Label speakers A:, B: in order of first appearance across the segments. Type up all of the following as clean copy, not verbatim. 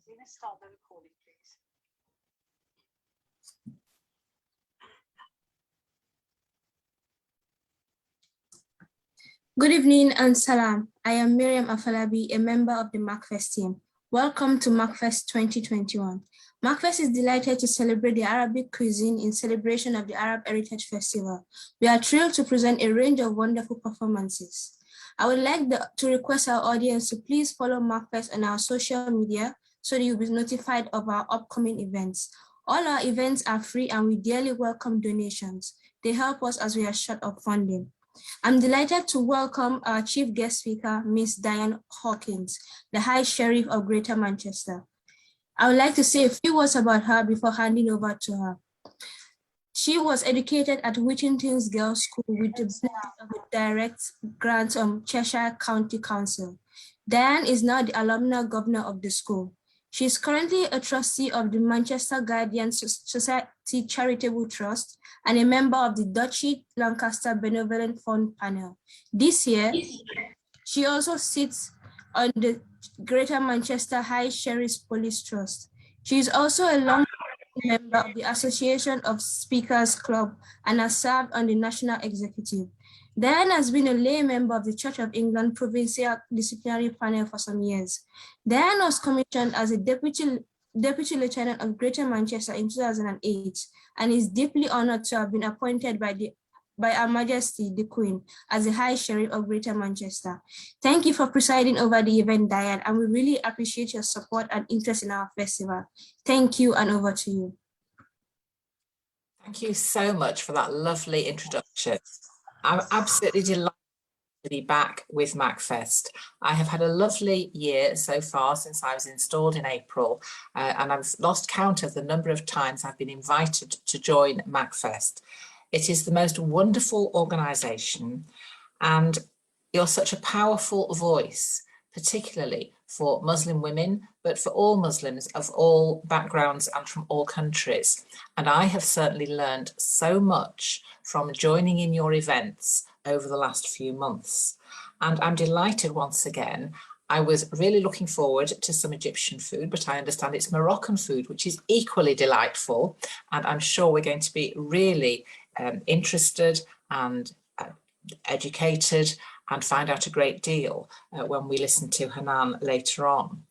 A: Zina, start the recording, please.
B: Good evening and salam. I am Miriam Afalabi, a member of the MACFEST team. Welcome to MACFEST 2021. MACFEST is delighted to celebrate the Arabic cuisine in celebration of the Arab Heritage Festival. We are thrilled to present a range of wonderful performances. I would like to request our audience to please follow MACFEST on our social media so that you'll be notified of our upcoming events. All our events are free and we dearly welcome donations. They help us as we are short of funding. I'm delighted to welcome our chief guest speaker, Ms. Diane Hawkins, the High Sheriff of Greater Manchester. I would like to say a few words about her before handing over to her. She was educated at Whittington's Girls' School with the benefit of a direct grant from Cheshire County Council. Diane is now the alumna governor of the school. She is currently a trustee of the Manchester Guardian Society Charitable Trust and a member of the Duchy Lancaster Benevolent Fund panel. This year, she also sits on the Greater Manchester High Sheriff's Police Trust. She is also a long member of the Association of Speakers Club and has served on the National Executive. Diane has been a lay member of the Church of England Provincial Disciplinary Panel for some years. Diane was commissioned as a Deputy Lieutenant of Greater Manchester in 2008 and is deeply honored to have been appointed by Her Majesty the Queen as the High Sheriff of Greater Manchester. Thank you for presiding over the event, Diane, and we really appreciate your support and interest in our festival. Thank you, and over to you.
C: Thank you so much for that lovely introduction. I'm absolutely delighted to be back with MACFEST. I have had a lovely year so far since I was installed in April, and I've lost count of the number of times I've been invited to join MACFEST. It is the most wonderful organisation, and you're such a powerful voice, particularly for Muslim women, but for all Muslims of all backgrounds and from all countries. And I have certainly learned so much from joining in your events over the last few months. And I'm delighted once again. I was really looking forward to some Egyptian food, but I understand it's Moroccan food, which is equally delightful. And I'm sure we're going to be really interested and educated and find out a great deal when we listen to Hanan later on.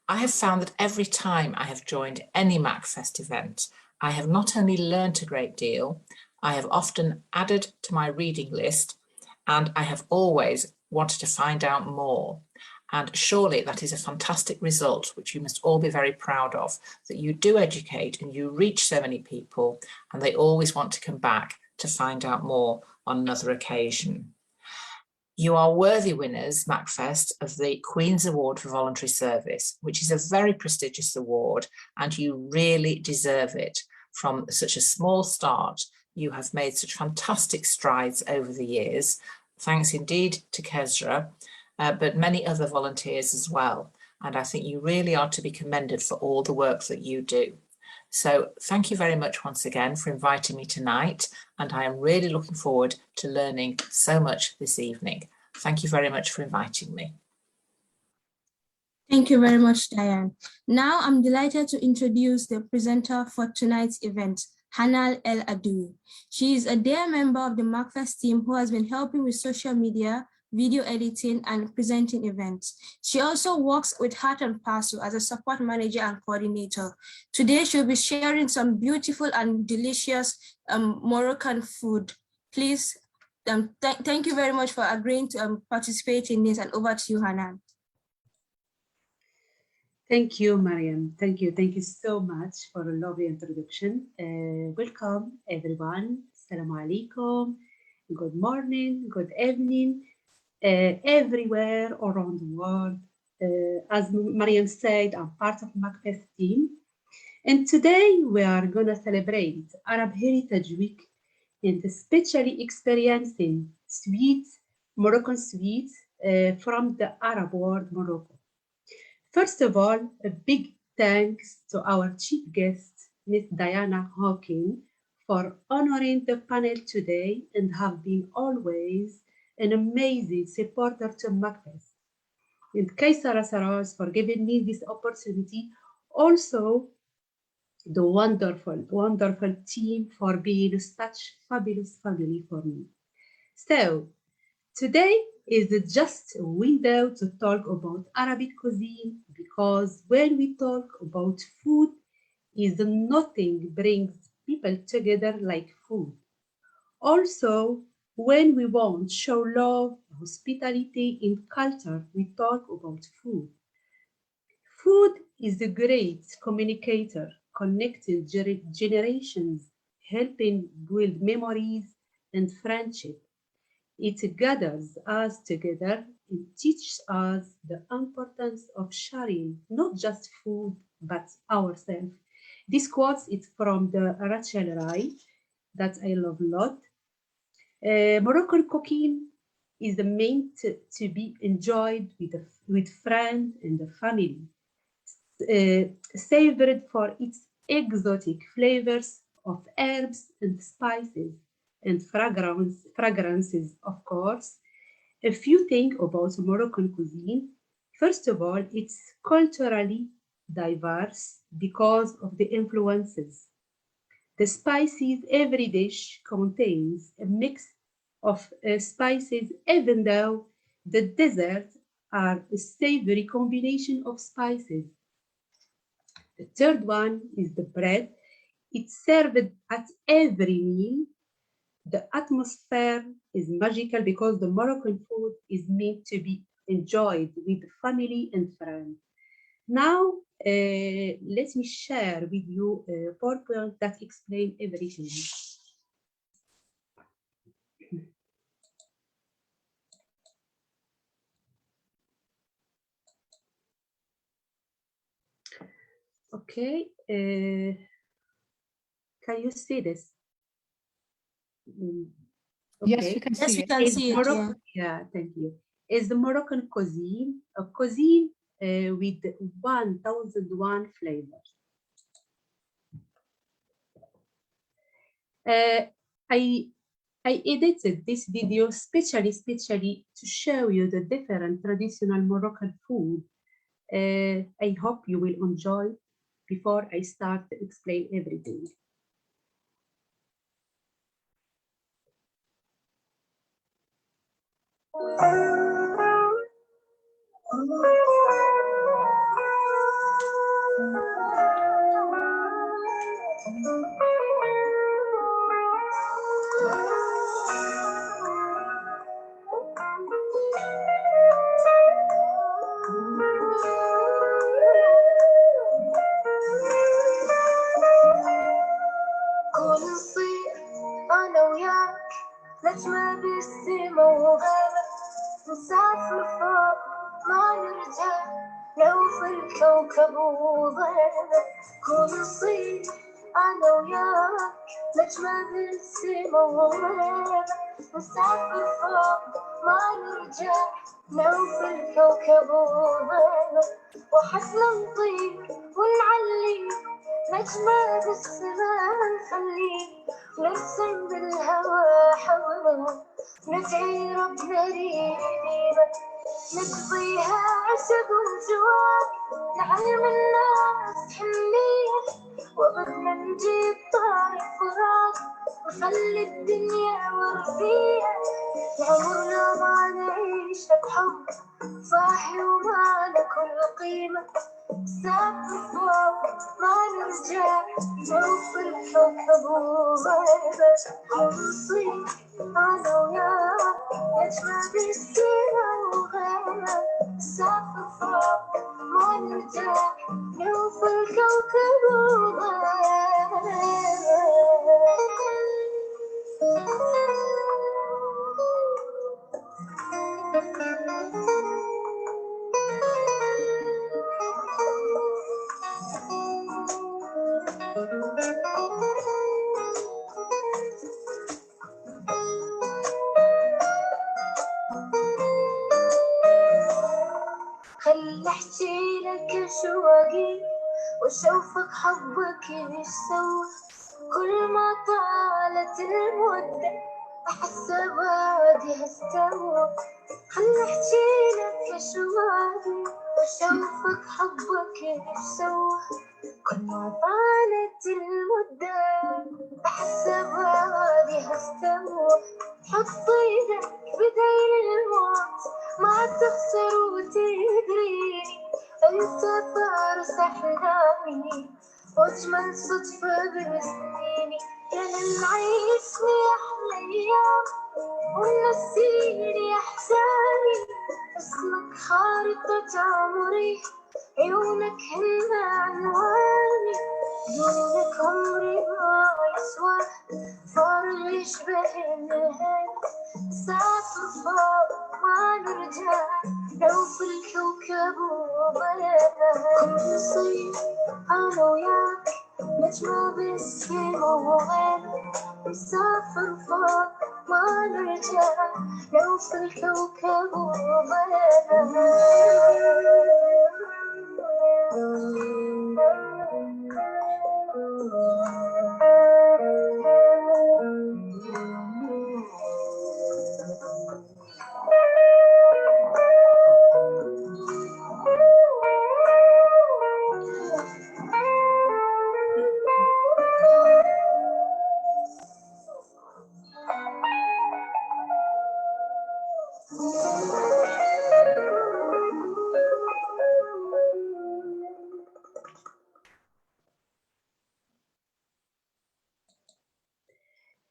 C: I have found that every time I have joined any MACFEST event, I have not only learnt a great deal, I have often added to my reading list, and I have always wanted to find out more. And surely that is a fantastic result, which you must all be very proud of, that you do educate and you reach so many people, and they always want to come back to find out more on another occasion. You are worthy winners, MACFEST, of the Queen's Award for Voluntary Service, which is a very prestigious award, and you really deserve it. From such a small start, you have made such fantastic strides over the years. Thanks indeed to Qaisra, but many other volunteers as well. And I think you really are to be commended for all the work that you do. So thank you very much once again for inviting me tonight, and I am really looking forward to learning so much this evening. Thank you very much for inviting me.
B: Thank you very much, Diane. Now I'm delighted to introduce the presenter for tonight's event, Hanal El Adoui. She is a dear member of the MACFEST team who has been helping with social media, video editing, and presenting events. She also works with Heart and Parcel as a support manager and coordinator. Today, she'll be sharing some beautiful and delicious Moroccan food. Please, thank you very much for agreeing to participate in this, and over to you, Hanan.
D: Thank you, Mariam. Thank you. Thank you so much for a lovely introduction. Welcome, everyone. Assalamu alaikum. Good morning, good evening. Everywhere around the world. As Mariam said, I'm part of MACFEST team. And today we are going to celebrate Arab Heritage Week and especially experiencing sweets, Moroccan sweets from the Arab world, Morocco. First of all, a big thanks to our chief guest, Ms. Diana Hawkins, for honoring the panel today and have been always an amazing supporter to MACFEST. And Qaisra Shahraz for giving me this opportunity Also, the wonderful team for being such fabulous family for me. So, today is just a window to talk about Arabic cuisine, because when we talk about food, is nothing brings people together like food. Also, when we want to show love, hospitality in culture, we talk about food. Food is a great communicator, connecting generations, helping build memories and friendship. It gathers us together and teaches us the importance of sharing not just food but ourselves. This quote is from the Rochdale that I love a lot. Moroccan cooking is meant to be enjoyed with friends and the family, savored for its exotic flavors of herbs and spices and fragrances, of course. If you think about Moroccan cuisine, first of all, it's culturally diverse because of the influences. The spices, every dish contains a mix of spices, even though the desserts are a savory combination of spices. The third one is the bread. It's served at every meal. The atmosphere is magical because the Moroccan food is meant to be enjoyed with family and friends. Now, let me share with you a PowerPoint that explains everything. Okay, can you see this?
E: Yes, we can
B: Yes,
E: see
B: we
E: it.
B: can see it. Yeah.
D: Yeah, thank you. Is the Moroccan cuisine a cuisine with 1001 flavors? I edited this video specially to show you the different traditional Moroccan food. I hope you will enjoy before I start to explain everything.
F: كل نصير أنا وياك نجمة بالسما وغابة نسافر فوق ما نرجع لو في الكوكب وغابة كل نصير أنا وياك نجمة بالسما وغابة نسافر فوق ما نرجع لو في الكوكب وغابة وحسنا نطير ونعلي نجمة بالسماء نخليه ونرسم بالهوى حوله ندعي ربنا ريبة نقضيها عشق وجواب نعلم الناس حنين وبدنا نجيب طارق فراق ونخلي الدنيا وردية عمرنا ما نعيش بحب صاحي وما له كل قيمة سافر فوق ما نرجع نوصل الكوكب وغيبة ونصير أنا وياك نجمة بالسيرة وغيبة سافر فوق ما نرجع نوصل الكوكب خل احكي لك شواقي واشوفك حبك ايش سوى كل ما طالت المدة احس بعدها استوى خل احكي لك شواقي وأشوفك حبك يتسوى كل ما طالت المدة بحس بعادي هستوى حط ايدك بديل الموت ما تخسر وتدريني انت فارس احلامي واجمل صدفة بسنيني يا للعيش لي احلى ايام ونسيني احزاني اسمك خارطة عمري عيونك هن عنواني دونك عمري ما يسوى فارغ يشبه النهاية سافر فوق ما نرجع لو في الكوكب وبلدنا كل صيف أنا وياك نجمة بالسما وغير نسافر فوق ما نرجع لو في الكوكب وبلدنا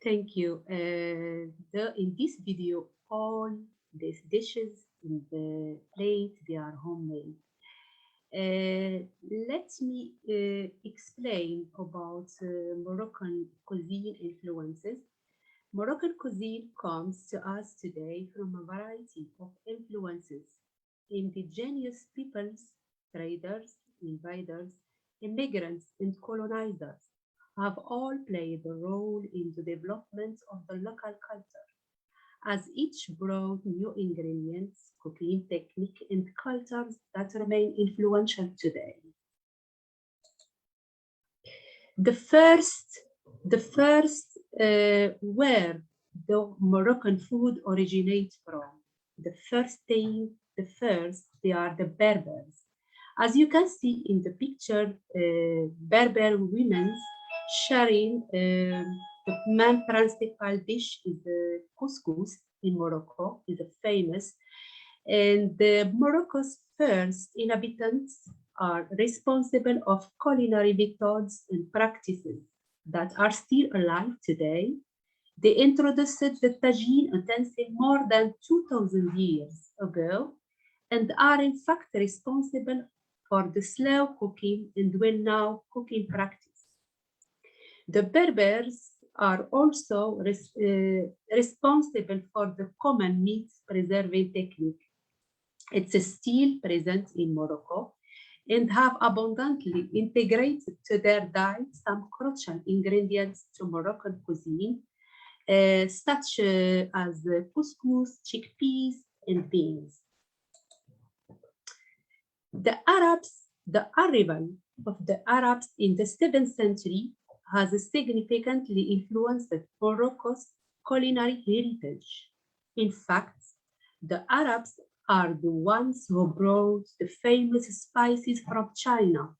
D: Thank you. In this video, all these dishes in the plate, they are homemade. Let me explain about Moroccan cuisine influences. Moroccan cuisine comes to us today from a variety of influences. Indigenous peoples, traders, invaders, immigrants, and colonizers have all played a role in the development of the local culture, as each brought new ingredients, cooking technique, and cultures that remain influential today. The first where the Moroccan food originates from. They are the Berbers. As you can see in the picture, Berber women sharing the main principal dish is the couscous in Morocco, is famous. And Morocco's first inhabitants are responsible of culinary methods and practices that are still alive today. They introduced the tagine utensil more than 2,000 years ago and are in fact responsible for the slow cooking and well-known cooking practice. The Berbers are also responsible for the common meat preserving technique. It's still present in Morocco and have abundantly integrated to their diet some crucial ingredients to Moroccan cuisine, such as couscous, chickpeas, and beans. The arrival of the Arabs in the 7th century has significantly influenced Morocco's culinary heritage. In fact, the Arabs are the ones who brought the famous spices from China,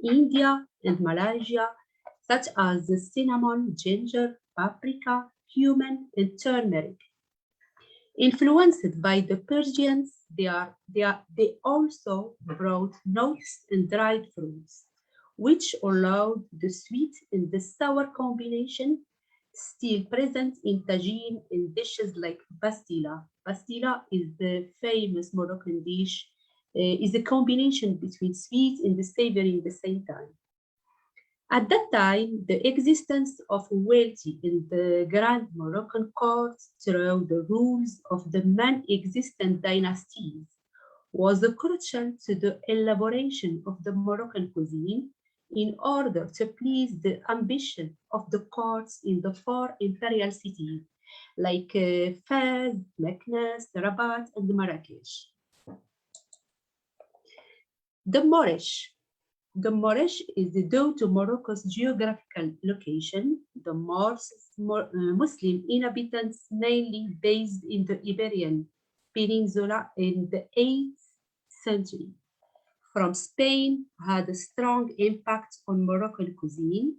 D: India, and Malaysia, such as the cinnamon, ginger, paprika, cumin, and turmeric. Influenced by the Persians, they also brought nuts and dried fruits, which allowed the sweet and the sour combination still present in tagine in dishes like pastilla. Pastilla is the famous Moroccan dish, is a combination between sweet and the savory at the same time. At that time, the existence of wealthy in the Grand Moroccan court through the rules of the non-existent dynasties was crucial to the elaboration of the Moroccan cuisine in order to please the ambition of the courts in the four imperial cities like Fez, Meknes, Rabat, and Marrakesh. The Moorish is due to Morocco's geographical location. The Muslim inhabitants mainly based in the Iberian Peninsula in the 8th century. from Spain had a strong impact on Moroccan cuisine.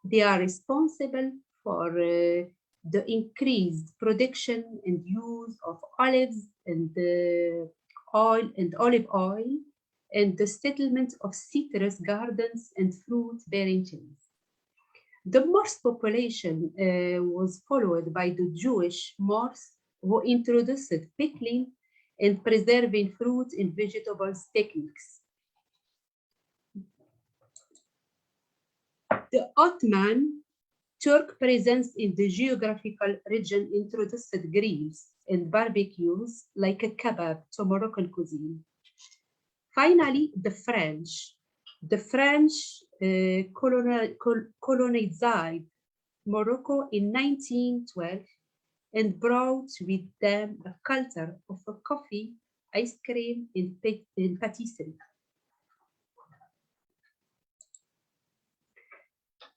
D: They are responsible for the increased production and use of olives and olive oil, and the settlement of citrus gardens and fruit-bearing trees. The Morse population was followed by the Jewish Morse, who introduced pickling and preserving fruit and vegetables techniques. The Ottoman Turk presence in the geographical region introduced grills and barbecues like a kebab to Moroccan cuisine. Finally, the French. The French colonized Morocco in 1912 and brought with them a culture of coffee, ice cream, and patisserie.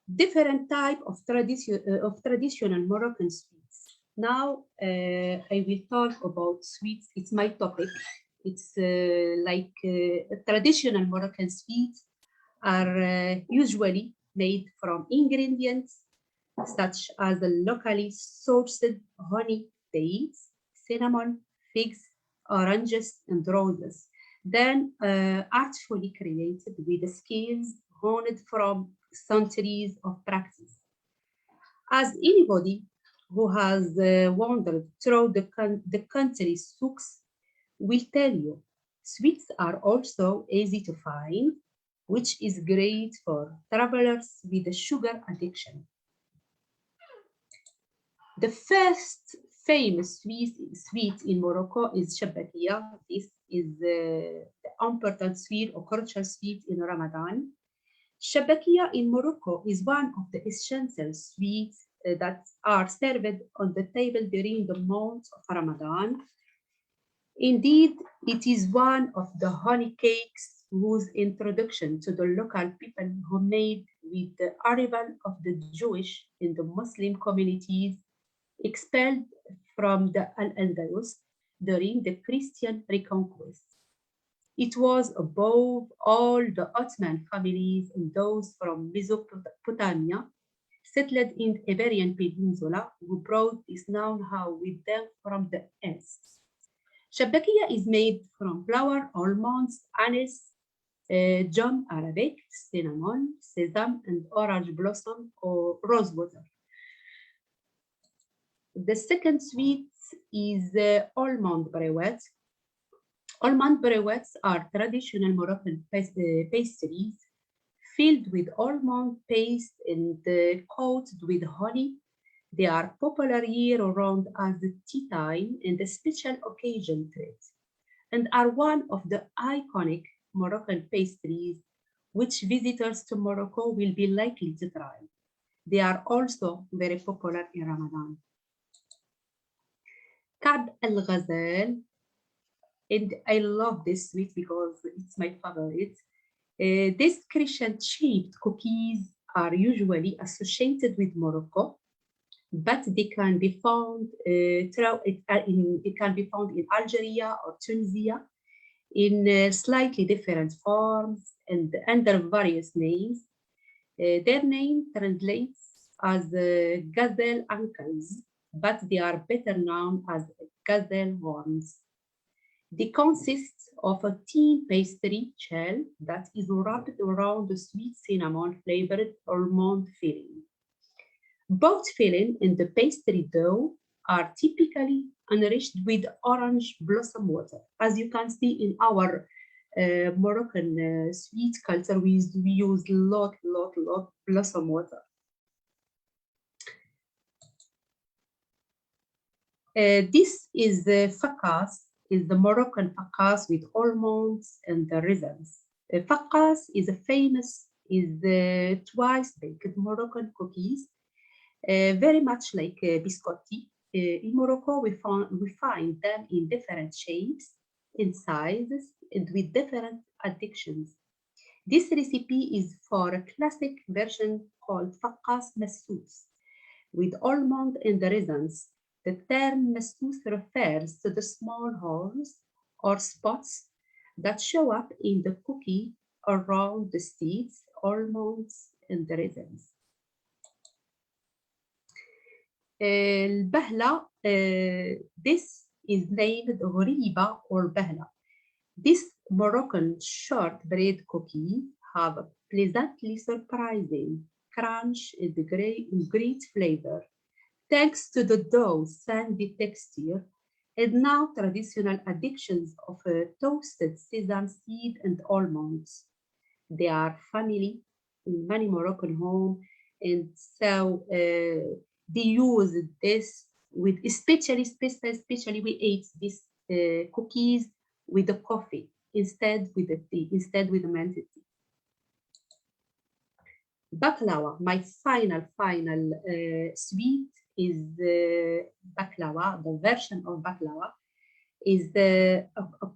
D: Different type of traditional Moroccan sweets. Now I will talk about sweets. It's my topic. It's traditional Moroccan sweets are usually made from ingredients such as locally sourced honey, dates, cinnamon, figs, oranges, and roses, then artfully created with skills honed from centuries of practice. As anybody who has wandered through the country's souks will tell you, sweets are also easy to find, which is great for travelers with a sugar addiction. The first famous sweet in Morocco is shabakia. This is the important sweet or cultural sweet in Ramadan. Shabakia in Morocco is one of the essential sweets that are served on the table during the month of Ramadan. Indeed, it is one of the honey cakes whose introduction to the local people who made with the arrival of the Jewish and the Muslim communities expelled from the Al-Andalus during the Christian reconquest. It was above all the Ottoman families and those from Mesopotamia settled in the Iberian Peninsula who brought this know-how with them from the East. Shabakia is made from flour, almonds, anise, gum arabic, cinnamon, sesame, and orange blossom or rosewater. The second sweet is almond brewet. Almond brewets are traditional Moroccan pastries filled with almond paste and coated with honey. They are popular year-round as a tea time and a special occasion treat, and are one of the iconic Moroccan pastries which visitors to Morocco will be likely to try. They are also very popular in Ramadan. Kab al-Ghazal, and I love this sweet because it's my favorite. These crescent-shaped cookies are usually associated with Morocco, but they can be found it can be found in Algeria or Tunisia in slightly different forms and under various names. Their name translates as gazelle ankles, but they are better known as gazelle horns. They consist of a thin pastry shell that is wrapped around the sweet cinnamon flavored almond filling. Both filling and the pastry dough are typically enriched with orange blossom water. As you can see in our Moroccan sweet culture, we use lot blossom water. This is the fakas, is the Moroccan fakas with almonds and the raisins. Fakas is the twice-baked Moroccan cookies, very much like biscotti. In Morocco, we find them in different shapes, in sizes, and with different addictions. This recipe is for a classic version called fakas masous, with almond and the raisins. The term masous refers to the small holes or spots that show up in the cookie around the seeds, almonds, and the raisins. البهلة, this is named غريبة or بهلة. This Moroccan shortbread cookie have a pleasantly surprising crunch and great flavor, thanks to the dough's sandy texture and now traditional additions of toasted sesame seed and almonds. They are family in many Moroccan homes, and so they use this with especially we ate these cookies with the coffee instead with the tea, instead with the melted tea. Baklawa, my final sweet is baklawa. The version of baklawa is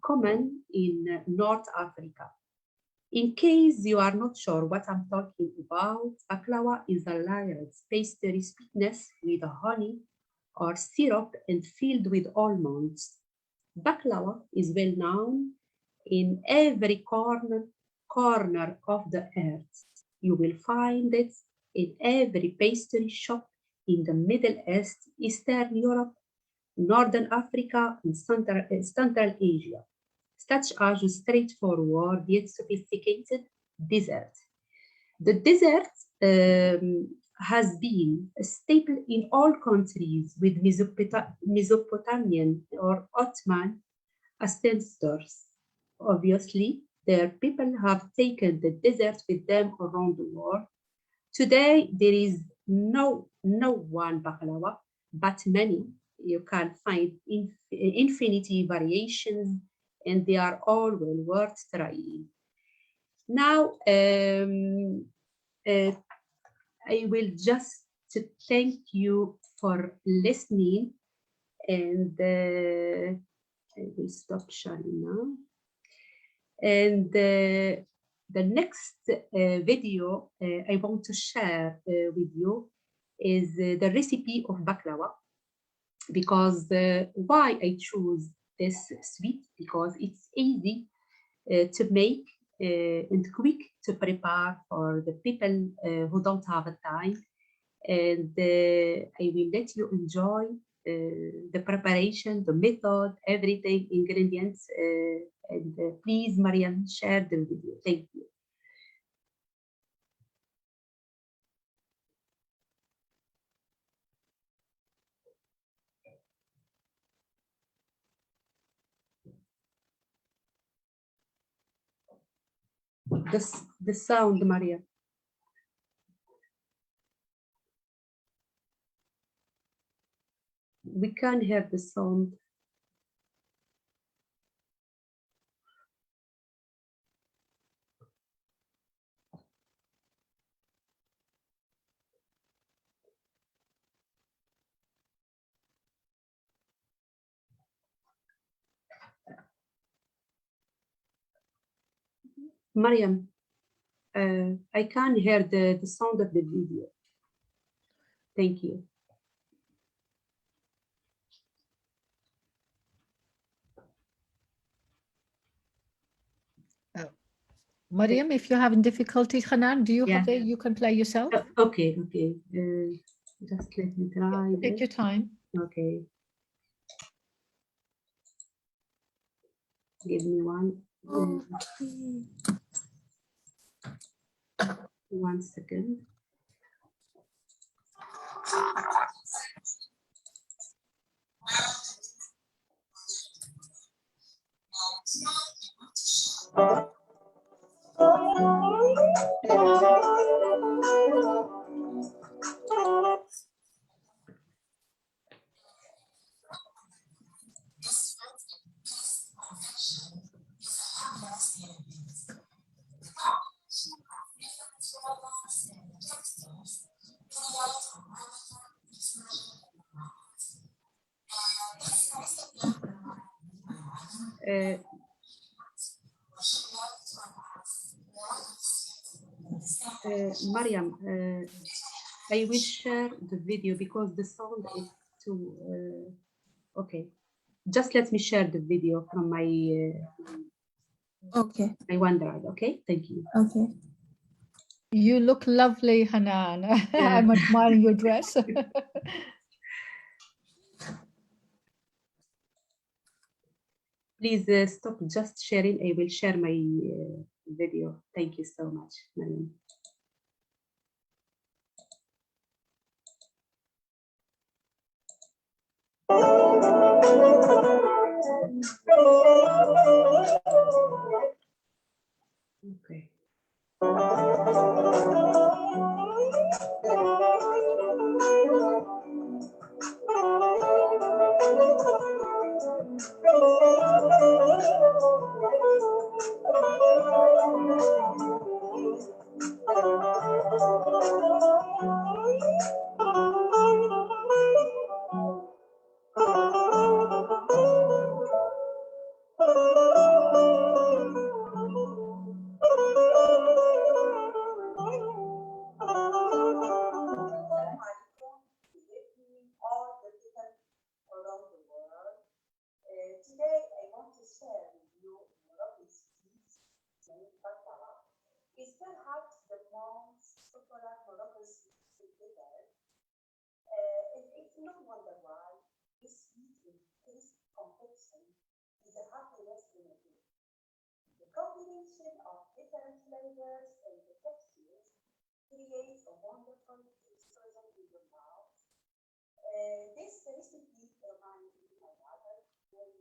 D: common in North Africa. In case you are not sure what I'm talking about, baklawa is a layered pastry sweetness with honey or syrup and filled with almonds. Baklawa is well known in every corner of the earth. You will find it in every pastry shop in the Middle East, Eastern Europe, Northern Africa, and Central Asia, such as a straightforward yet sophisticated dessert. The dessert has been a staple in all countries with Mesopotamian or Ottoman ancestors. Obviously, their people have taken the dessert with them around the world. Today, there is no one baklava, but many. You can find infinity variations, and they are all well worth trying. Now, I will just thank you for listening, and I will stop sharing now. And the next video I want to share with you is the recipe of baklava, because why I choose this sweet, because it's easy to make and quick to prepare for the people who don't have a time, and I will let you enjoy the preparation, the method, everything, ingredients, and please, Mariam, share the video. Thank you. The sound, Maria. We can't hear the sound. Mariam, I can't hear the sound of the video. Thank you.
E: Mariam, if you're having difficulty, Hanan, do you
D: Yeah.
E: have you can play yourself?
D: Okay. Just let me try.
E: Take your time.
D: Okay. Give me one. 1 second. Mariam, I will share the video because the sound is too. Okay, just let me share the video from my.
B: Okay.
D: I wondered. Okay, thank you.
B: Okay.
E: You look lovely, Hanan.
D: Yeah.
E: I'm admiring your dress.
D: Please stop just sharing. I will share my video. Thank you so much, Mariam. Okay.
A: all the people around the world. Today, I want to share with you Morocco's sweet named Baklawa. It's perhaps the most popular Moroccan sweet today. It's no wonder why this sweet in taste complexion is a happiness in a day. The combination of different flavors and the textures creates a wonderful explosion in your mouth. This recipe reminds me of my mother when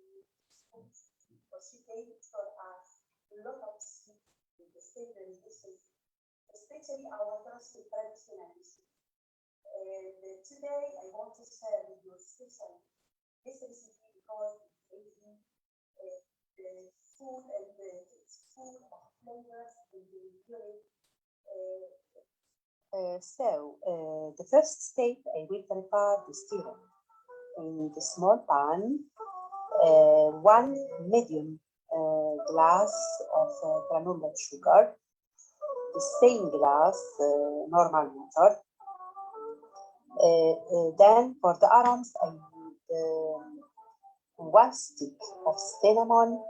A: she baked for us a lot of sweet in the savory dishes, especially our traditional dishes. And today I want to share with you especially this recipe because it's easy, the food and it's full of flavors and the the first step, I will prepare the syrup. In the small pan, 1 medium glass of granulated sugar, the same glass normal water. Then for the aromas, I need 1 stick of cinnamon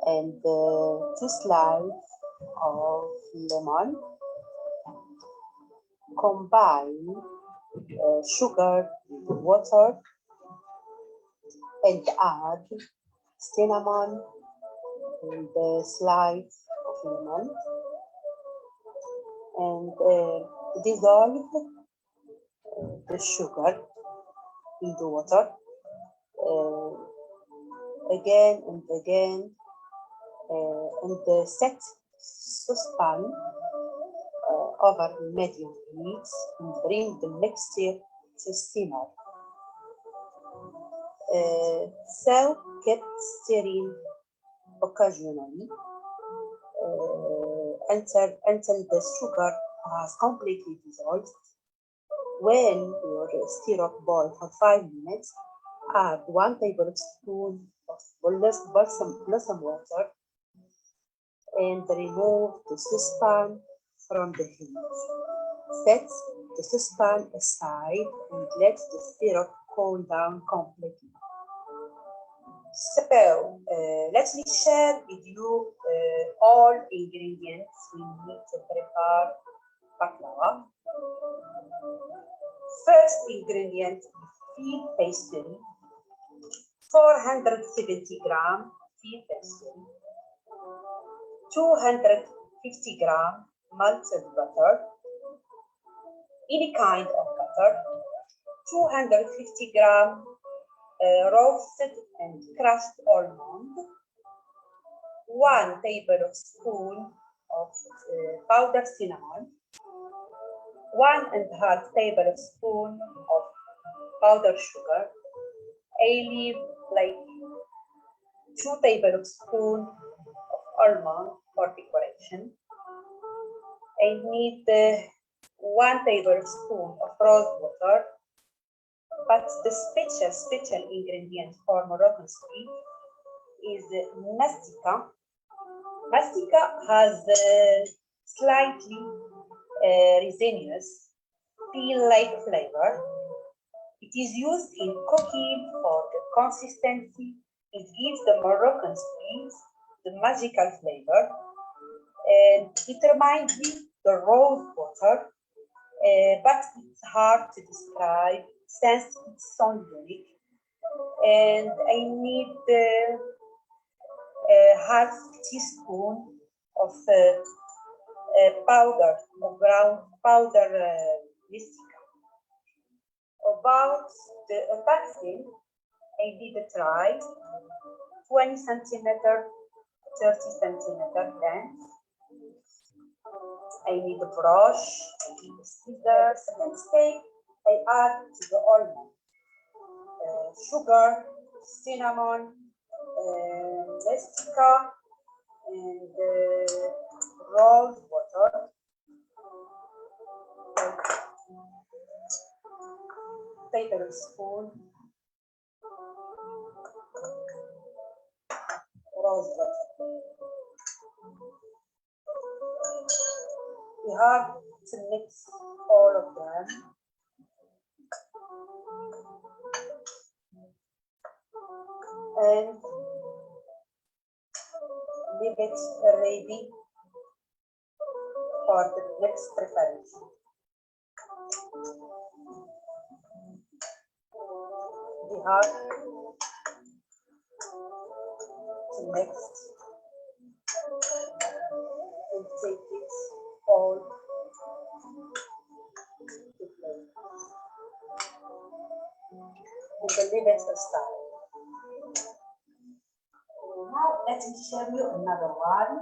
A: and 2 slices of lemon. Combine sugar with water and add cinnamon and the slice of lemon and dissolve the sugar in the water again and again and set saucepan over medium heat and bring the mixture to simmer. So keep stirring occasionally until the sugar has completely dissolved. When your syrup boils for 5 minutes, add 1 tablespoon of blossom water and remove the saucepan from the heat. Set the saucepan aside and let the syrup cool down completely. So, let me share with you all ingredients we need to prepare baklawa. First ingredient is feed pastry, 470 gram feed pastry, 250 gram melted butter, any kind of butter, 250 gram roasted and crushed almond, 1 tablespoon of powdered cinnamon, 1.5 tablespoon of powdered sugar, I leave like 2 tablespoons of almond for decoration. I need 1 tablespoon of rose water, but the special ingredient for Moroccan sweet is mastica. Mastica has slightly resinous, peel-like flavor. It is used in cooking for the consistency. It gives the Moroccan sweets the magical flavor. And it reminds me the rose water, but it's hard to describe since it's so unique. And I need half teaspoon of powder, of ground powder mystica. About the vaccine, I did a try, 20 centimeter, 30 centimeter length. I need a brush, I need a scissors, and steak. I add to the almond, sugar, cinnamon, mystica, and rose water. Tablespoon rose water. We have to mix all of them. And leave it ready for the next preparation. We have to mix and take it all to plate. And leave it aside. Now let me show you another one.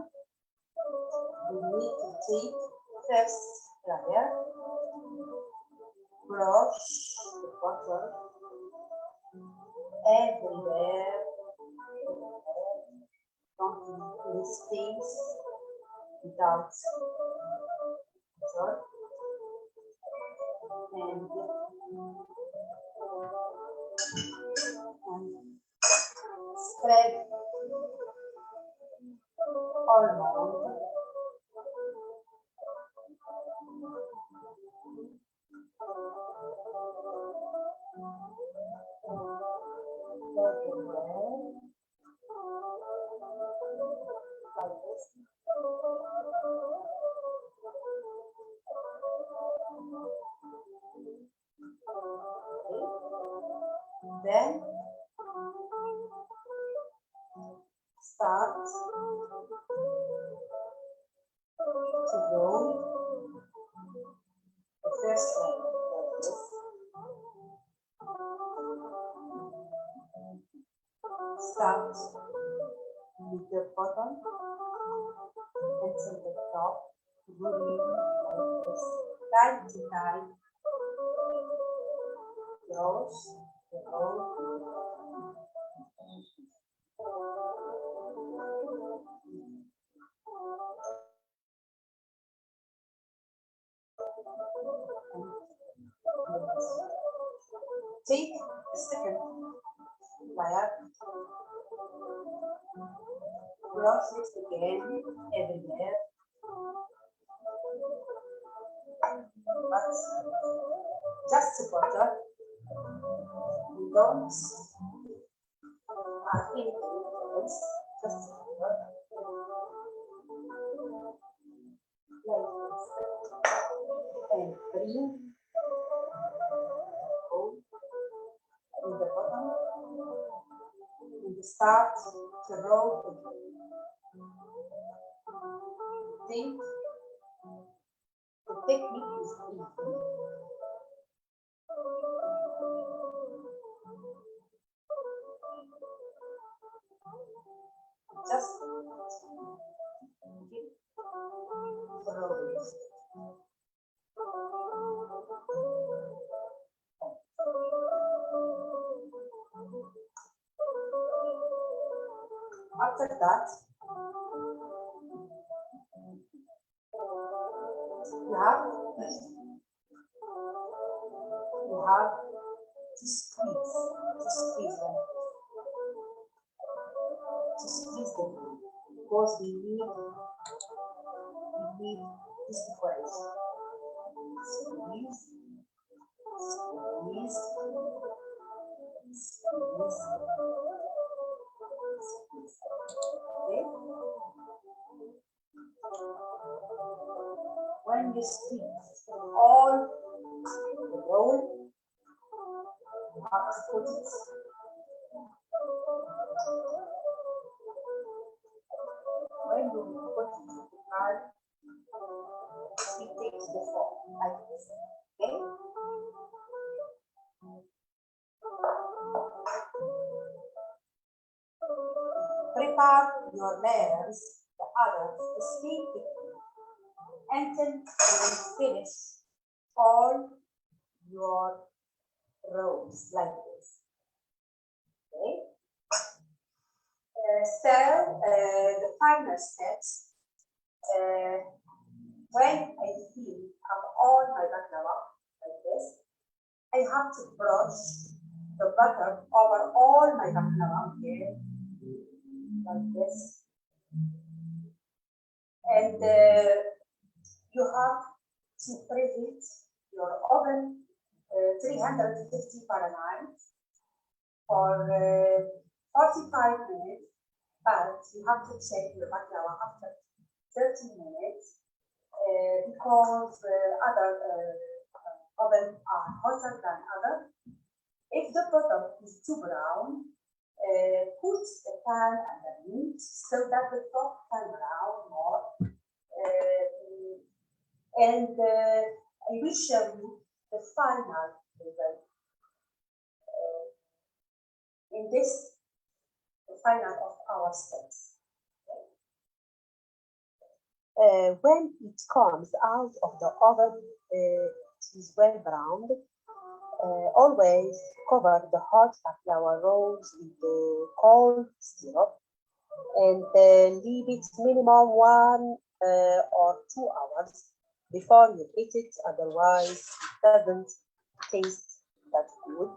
A: We need to take first layer, brush the butter everywhere, don't leave space without butter, and spread all around. Like this. Okay. Then start to roll the first one like this. Start with the bottom until the top, rolling like this, side to side, close, roll. Take a second layer, brush it again everywhere, but just butter. We don't add anything else, just butter. Like this. And bring in the bottom and start to roll again. Think the technique is easy. Just keep rolling. After that, you have to squeeze them, because we need this device. Squeeze, squeeze, squeeze. please. Okay? When you speak all the role, you have to put it. When you put it in the card, it takes the form like this. Okay? Prepare your layers, the others, the speak until you finish all your rows like this. Okay? The final steps. When I fill up all my baklawa like this, I have to brush the butter over all my baklawa here, like this. And you have to preheat your oven 350 Fahrenheit for 45 minutes, but you have to check your baklawa after 30 minutes because other ovens are hotter than others. If the bottom is too brown, put the pan underneath so that the top can brown more. And I will show you the final result. In this, the final of our steps. When it comes out of the oven, it is well browned. Always cover the hot baklawa rolls with the cold syrup and leave it minimum 1 or 2 hours before you eat it, otherwise it doesn't taste that good.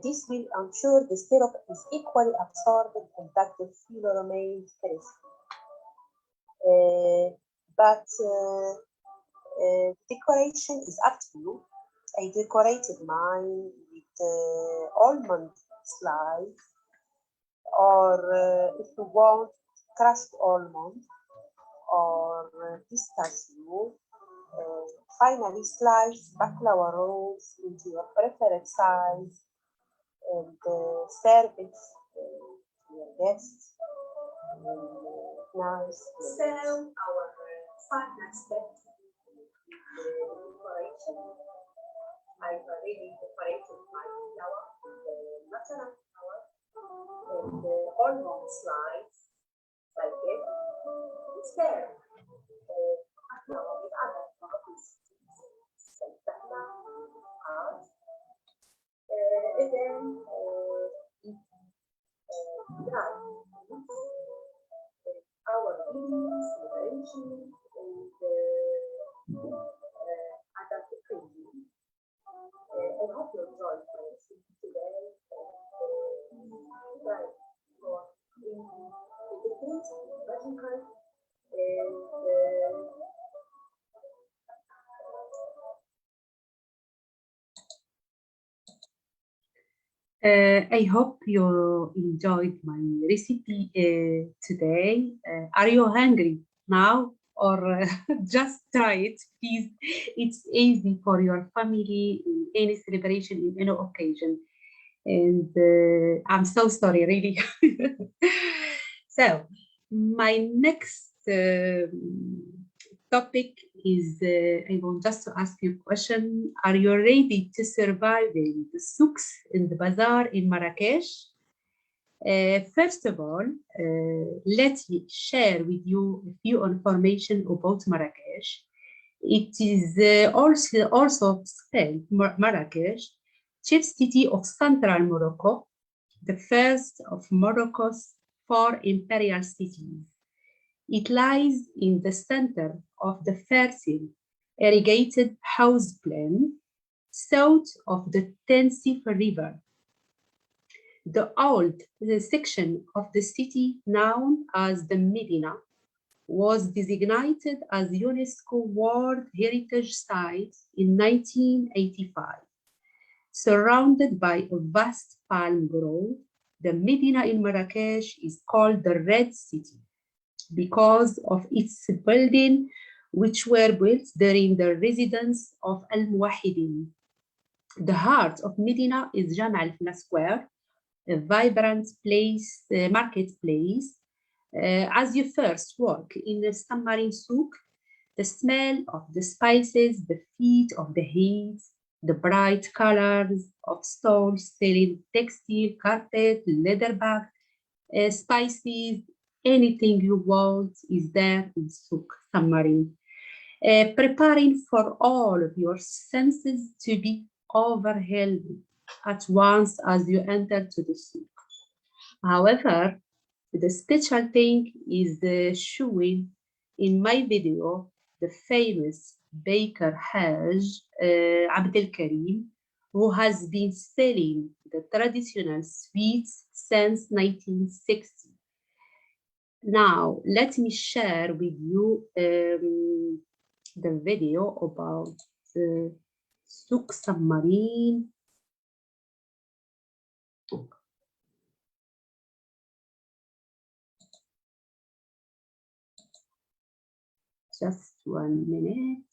A: This will ensure the syrup is equally absorbed and that the filo remains crispy. But decoration is up to you. I decorated mine with almond slice, or if you want crushed almond or pistachio. Finally, slice baklawa rolls into your preferred size and serve it to your guests. Nice. So our final step decoration. I've already decorated my flour with the natural flour and the almond slice like this. Instead, flour with other products like that. And then dry our beans, celebration, and adaptive cooking. I hope you enjoyed my recipe today. Right, for the taste magical and
D: I hope you enjoyed my recipe today. Are you hungry now or just try it, please? It's easy for your family in any celebration, in any occasion. And I'm so sorry, really. So my next topic is, I want just to ask you a question. Are you ready to survive in the souks in the bazaar in Marrakesh? First of all, let me share with you a few information about Marrakesh. It is also spelled Marrakesh, chief city of central Morocco, the first of Morocco's 4 imperial cities. It lies in the center of the fertile, irrigated house plain, south of the Tensive River. The old section of the city, known as the Medina, was designated as UNESCO World Heritage Site in 1985. Surrounded by a vast palm grove, The Medina in Marrakesh is called the Red City because of its buildings, which were built during the residence of Al-Muwahidin. The heart of Medina is Jam' al-Fna Square, a vibrant place, marketplace. As you first walk in the submarine souk, the smell of the spices, the feet of the heat, the bright colors of stalls selling textile, carpet, leather bag, spices, anything you want is there in souk submarine. Preparing for all of your senses to be overwhelmed at once as you enter to the souk. However, the special thing is the showing in my video the famous baker Haj Abdel Karim, who has been selling the traditional sweets since 1960. Now, let me share with you the video about Souk Submarine. Just 1 minute.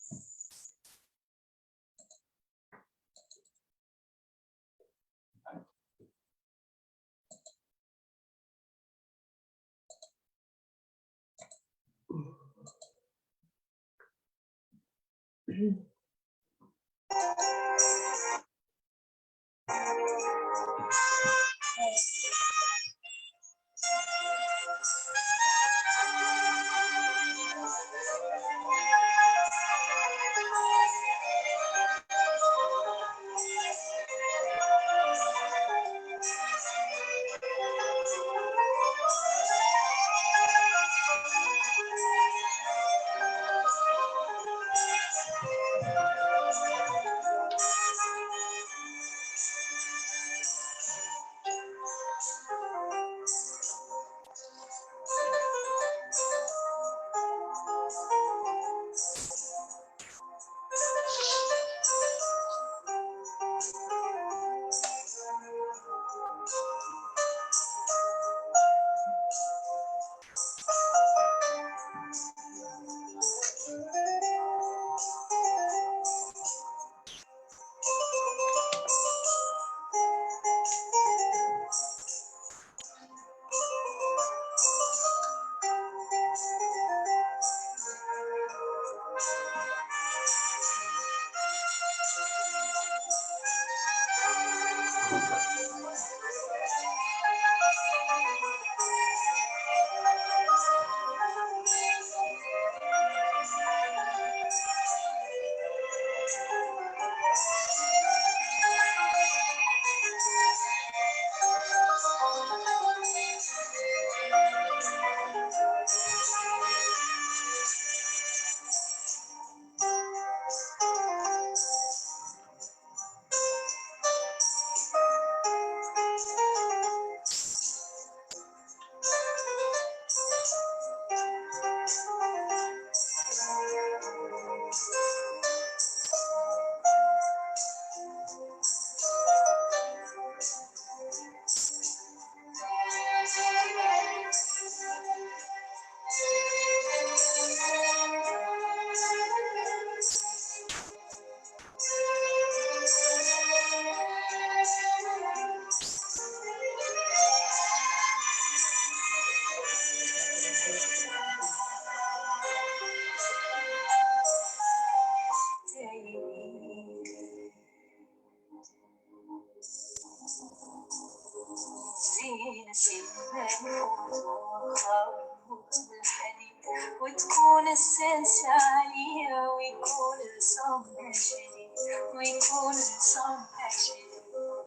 F: وتكون السنس عالية ويكون الصمت شديد ويكون الصمت شديد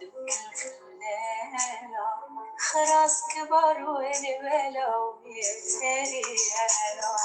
F: دك الخلالة خلاص كبر والبلا ويتري على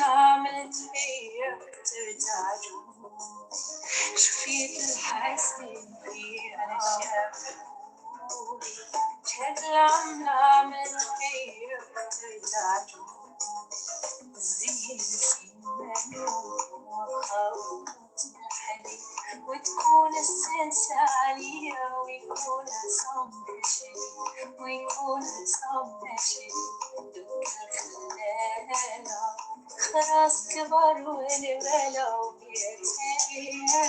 F: عملت فيا ترجع جنون شفيت الحسن فيها شافوني شكل عملت فيا ترجع جنون زين المنون وخوت الحليب وتكون السنسة عليا ويكون صوم شديد ويكون صوم شديد دك الخلالة خلاص كبر والبلا وبيتهيأ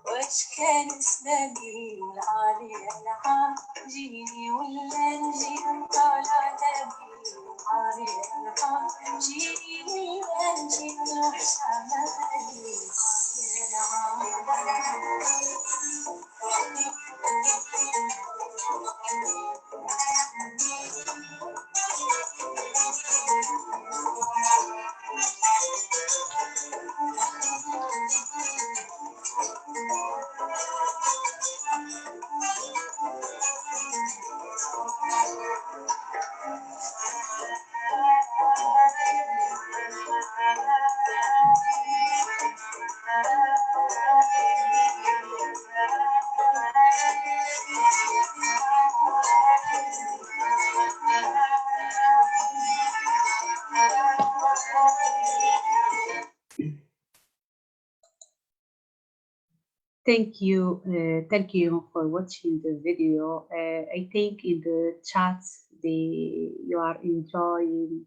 F: واش كان سبابي والعالي العام جيني ولا نجي طالع دابي والعالي العام جيني ولا نجي نروح شمالي
D: Thank you for watching the video. I think in the chat you are enjoying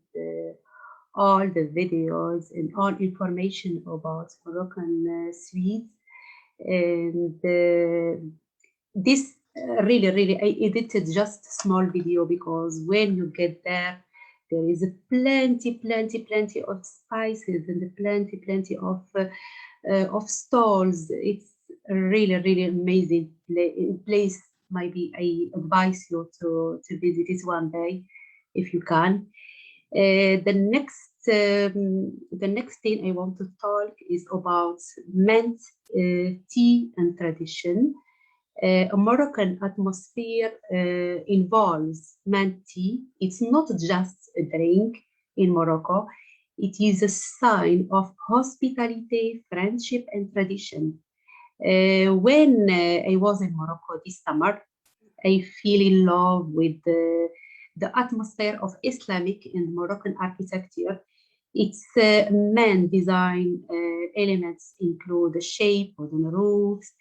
D: all the videos and all information about Moroccan sweets. And this really, I edited just a small video because when you get there, there is plenty of spices and plenty of stalls. It's really amazing place. Maybe I advise you to visit it one day if you can. The next thing I want to talk is about mint tea and tradition. A Moroccan atmosphere involves mint tea. It's not just a drink in Morocco. It is a sign of hospitality, friendship, and tradition. When I was in Morocco this summer, I fell in love with the atmosphere of Islamic and Moroccan architecture. Its main design elements include the shape of the roofs,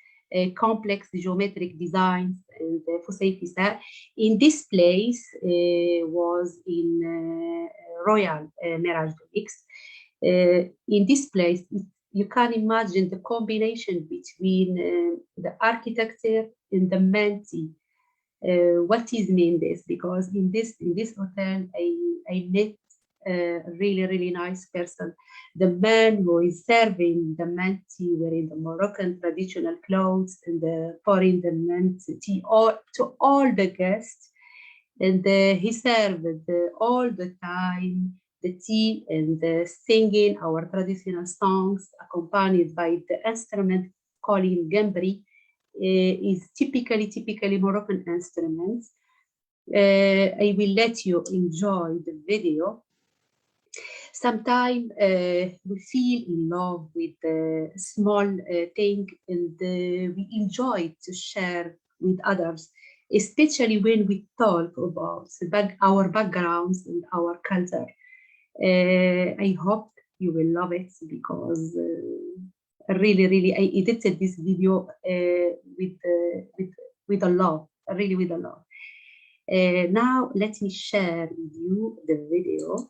D: complex geometric designs, and FRSA. In this place was in Royal Mirage X. In this place, you can imagine the combination between the architecture and the Menti. What is mean this? Because in this hotel, I met a really nice person. The man who is serving the Menti wearing the Moroccan traditional clothes and pouring the Menti tea to all the guests. And he served all the time the tea and singing our traditional songs accompanied by the instrument called gambri is typically Moroccan instruments. I will let you enjoy the video. Sometimes we feel in love with the small thing and we enjoy to share with others, especially when we talk about our backgrounds and our culture. I hope you will love it because really, I edited this video with a love, really with a love. Now let me share with you the video.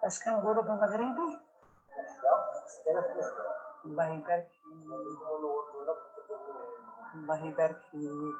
G: بس كان غروب المغربي الله يبارك فيك الله يبارك فيك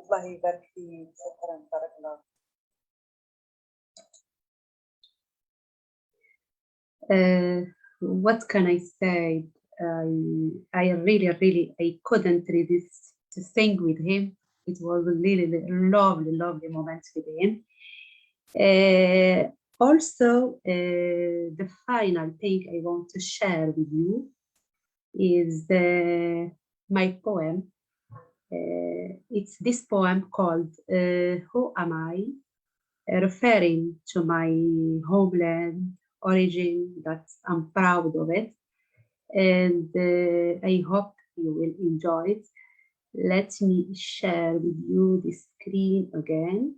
G: الله يبارك فيك، شكرا، بارك الله.
D: What can I say? I really, I couldn't resist to sing with him. It was a really lovely moment with him. Also, the final thing I want to share with you is my poem. It's this poem called Who Am I? Referring to my homeland, origin, that I'm proud of it. And I hope you will enjoy it. Let me share with you the screen again.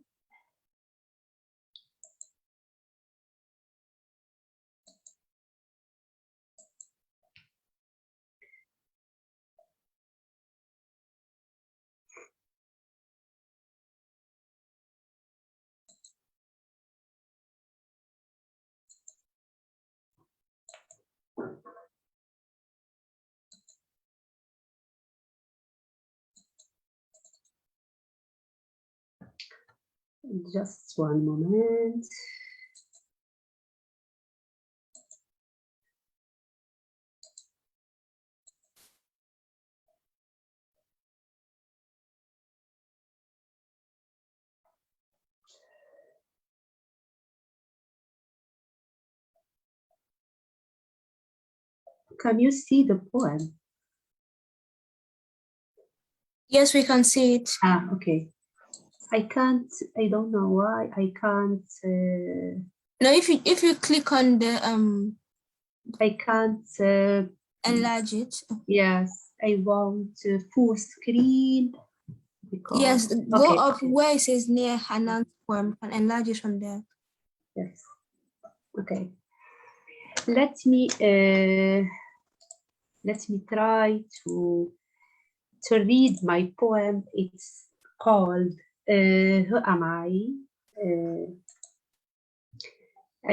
D: Just one moment. Can you see the poem?
B: Yes, we can see it.
D: Ah, okay. I don't know why I can't.
B: No, if you click on the
D: I can't
B: enlarge it.
D: Yes, I want full screen. Because,
B: Yes, go
D: okay,
B: up where it says near Hanan's poem and enlarge it from there.
D: Yes. Okay. Let me try to read my poem. It's called Who Am I?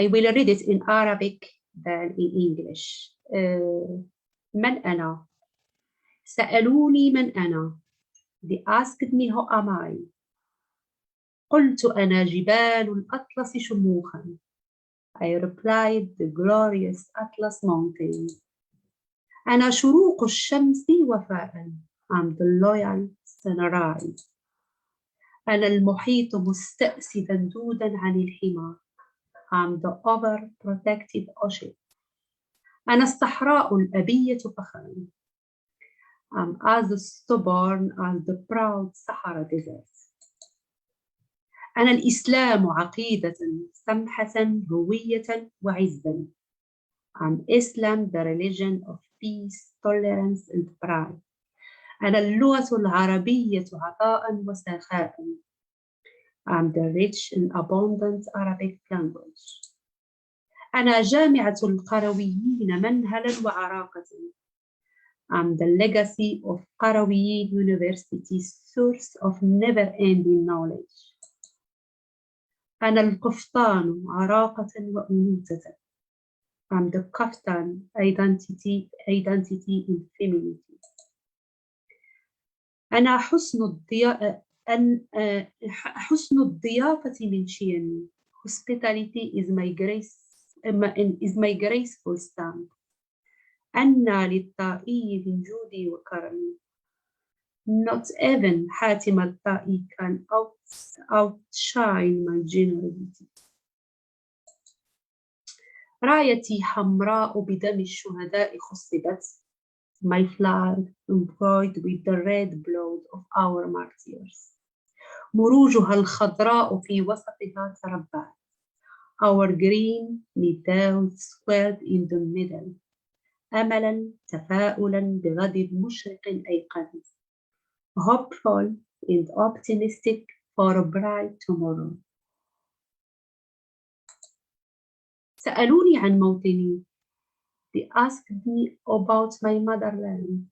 D: I will read it in Arabic than in English. من أنا؟ سألوني من أنا? They asked me who am I? قلت أنا جبال الأطلس شموخا. I replied the glorious Atlas Mountain. أنا شروق الشمس وفاء. I'm the loyal sunrise. أنا المحيط مستأسدا دودا عن الحمى. I'm the overprotected ocean. أنا الصحراء الأبية فخرا. I'm as stubborn as the proud Sahara Desert. أنا الإسلام عقيدة سمحة هوية وعزا. I'm Islam, the religion of peace, tolerance and pride. أنا اللغة العربية عطاء وسخاء. I'm the rich and abundant Arabic language. أنا جامعة القرويين منهلا وعراقة. I'm the legacy of Qarawiyyin University, source of never-ending knowledge. أنا القفطان عراقة وأنوثة. I'm the kaftan, identity and femininity. أنا حسن الضيافة من شيمي. Hospitality is my graceful stamp. أنا للطائي من جودي وكرمي. Not even حاتم الطائي can outshine my generosity. رايتي حمراء بدم الشهداء خصبت. My flag embroidered with the red blood of our martyrs. مروجها الخضراء في وسطها تربعت. Our green meadows squared in the middle. أملاً تفاؤلاً بغد مشرق أيقظ. Hopeful and optimistic for a bright tomorrow. سألوني عن موطني. They asked me about my motherland.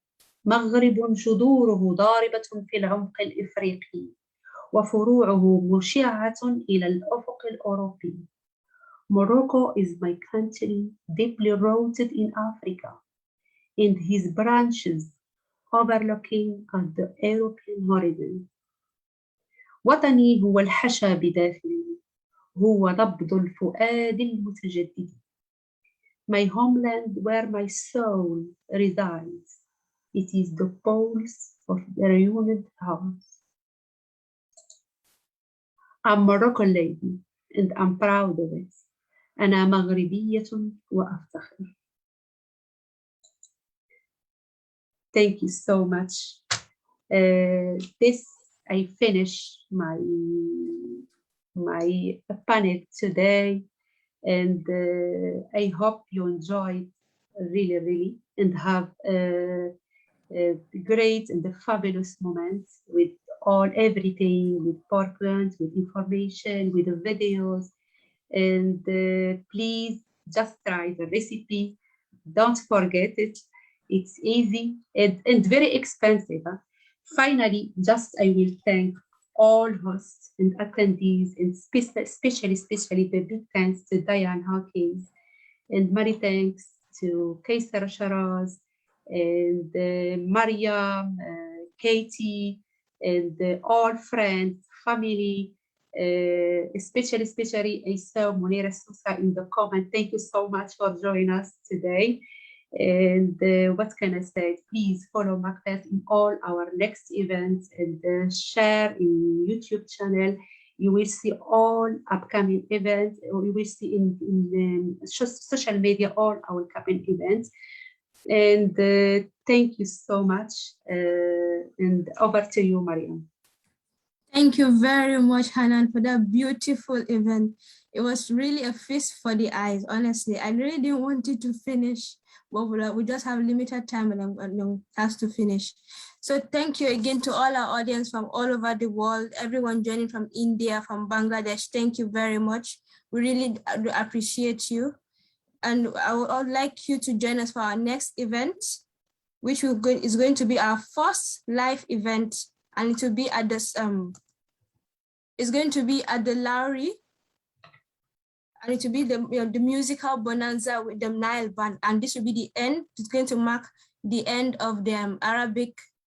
D: مغرب جذوره ضاربة في العمق الإفريقي وفروعه مشعة إلى الأفق الأوروبي. Morocco is my country deeply rooted in Africa and his branches overlooking at the European horizon. وطني هو الحشا بداخلي، هو نبض الفؤاد المتجدد. My homeland where my soul resides. It is the pulse of the reunited house. I'm Moroccan lady and I'm proud of it. أنا مغربية وأفتخر. Thank you so much. This I finish my panel today, and I hope you enjoyed really and have a great and a fabulous moments with everything, with PowerPoint, with information, with the videos, and please just try the recipe. Don't forget it. It's easy and very expensive. Finally, I will thank all hosts and attendees, and especially the big thanks to Diane Hawkins, and many thanks to Qaisra Shahraz and Mariam, Katie, and all friends, family, especially I saw Munira Sousa in the comment. Thank you so much for joining us today. And what can I say? Please follow MACFEST in all our next events and share in YouTube channel. You will see all upcoming events, or you will see in social media all our upcoming events. And thank you so much. And over to you, Mariam.
B: Thank you very much, Hanan, for that beautiful event. It was really a feast for the eyes, honestly. I really didn't want it to finish, but we just have limited time and has to finish. So thank you again to all our audience from all over the world, everyone joining from India, from Bangladesh. Thank you very much. We really appreciate you. And I would like you to join us for our next event, which is going to be our first live event, and it will be at this it's going to be at the Lowry, and it will be the musical bonanza with the Nile band, and this will be the end. It's going to mark the end of the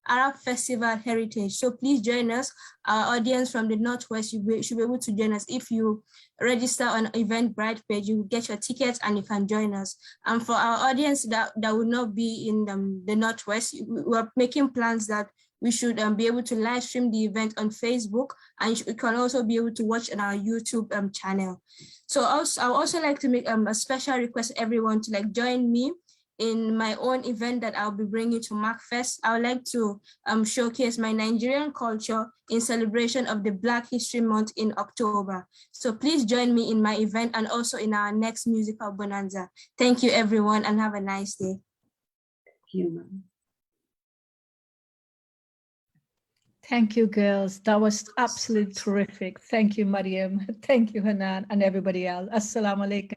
B: Arab Festival Heritage. So please join us. Our audience from the Northwest should be able to join us. If you register on Eventbrite page, you will get your tickets and you can join us. And for our audience that will not be in the Northwest, we are making plans that we should be able to live stream the event on Facebook, and you can also be able to watch on our YouTube channel. So I would also like to make a special request to everyone to join me in my own event that I'll be bringing to MACFEST. I would like to showcase my Nigerian culture in celebration of the Black History Month in October. So please join me in my event and also in our next musical bonanza. Thank you, everyone, and have a nice day.
D: Thank you, ma'am.
E: Thank you, girls. That was absolutely terrific. Thank you, Mariam. Thank you, Hanan, and everybody else. Assalamu alaikum.